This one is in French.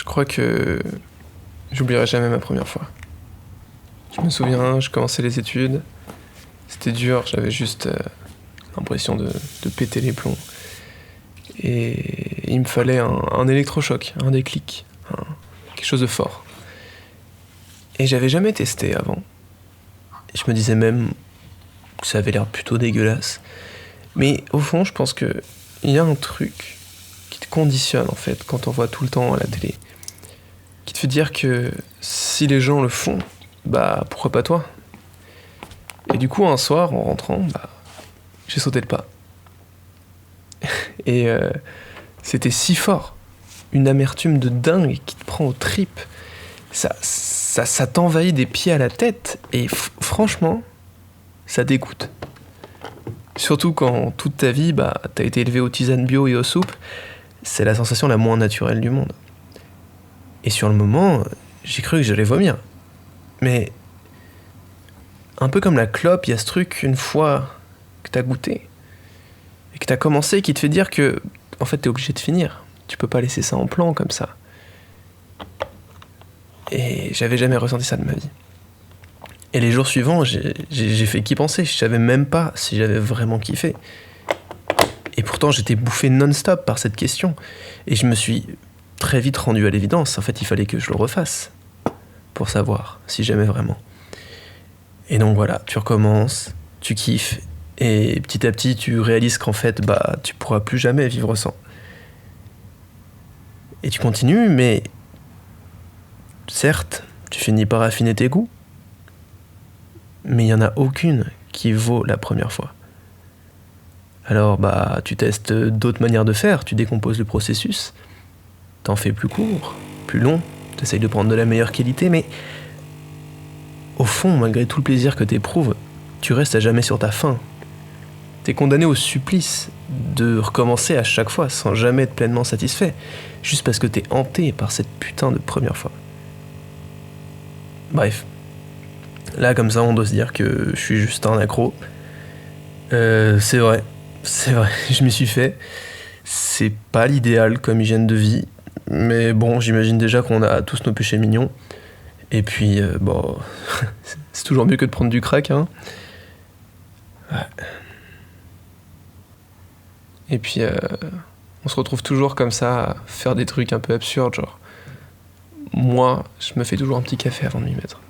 Je crois que j'oublierai jamais ma première fois. Je me souviens, je commençais les études. C'était dur, j'avais juste l'impression de péter les plombs. Et il me fallait un électrochoc, un déclic, quelque chose de fort. Et j'avais jamais testé avant. Et je me disais même que ça avait l'air plutôt dégueulasse. Mais au fond, je pense qu'il y a un truc qui te conditionne en fait quand on voit tout le temps à la télé. Qui te fait dire que si les gens le font, bah pourquoi pas toi? Et du coup, un soir, en rentrant, bah, j'ai sauté le pas. Et c'était si fort. Une amertume de dingue qui te prend aux tripes. Ça t'envahit des pieds à la tête. Et franchement, ça dégoûte. Surtout quand toute ta vie, bah, t'as été élevé aux tisanes bio et aux soupes. C'est la sensation la moins naturelle du monde. Et sur le moment, j'ai cru que j'allais vomir. Mais un peu comme la clope, il y a ce truc, une fois que t'as goûté, et que t'as commencé, qui te fait dire que, en fait, t'es obligé de finir. Tu peux pas laisser ça en plan comme ça. Et j'avais jamais ressenti ça de ma vie. Et les jours suivants, j'ai fait qu'y penser. Je savais même pas si j'avais vraiment kiffé. Et pourtant, j'étais bouffé non-stop par cette question. Et je me suis très vite rendu à l'évidence. En fait, il fallait que je le refasse pour savoir si j'aimais vraiment. Et donc voilà, tu recommences, tu kiffes. Et petit à petit, tu réalises qu'en fait, bah, tu pourras plus jamais vivre sans. Et tu continues, mais certes, tu finis par affiner tes goûts. Mais il n'y en a aucune qui vaut la première fois. Alors, bah, tu testes d'autres manières de faire, tu décomposes le processus, t'en fais plus court, plus long, t'essayes de prendre de la meilleure qualité, mais au fond, malgré tout le plaisir que t'éprouves, tu restes à jamais sur ta faim. T'es condamné au supplice de recommencer à chaque fois sans jamais être pleinement satisfait, juste parce que t'es hanté par cette putain de première fois. Bref. Là, comme ça, on doit se dire que je suis juste un accro. C'est vrai, je m'y suis fait. C'est pas l'idéal comme hygiène de vie, mais bon, j'imagine déjà qu'on a tous nos péchés mignons. Et puis, bon, c'est toujours mieux que de prendre du crack, hein. Ouais. Et puis, on se retrouve toujours comme ça à faire des trucs un peu absurdes, genre. Moi, je me fais toujours un petit café avant de m'y mettre.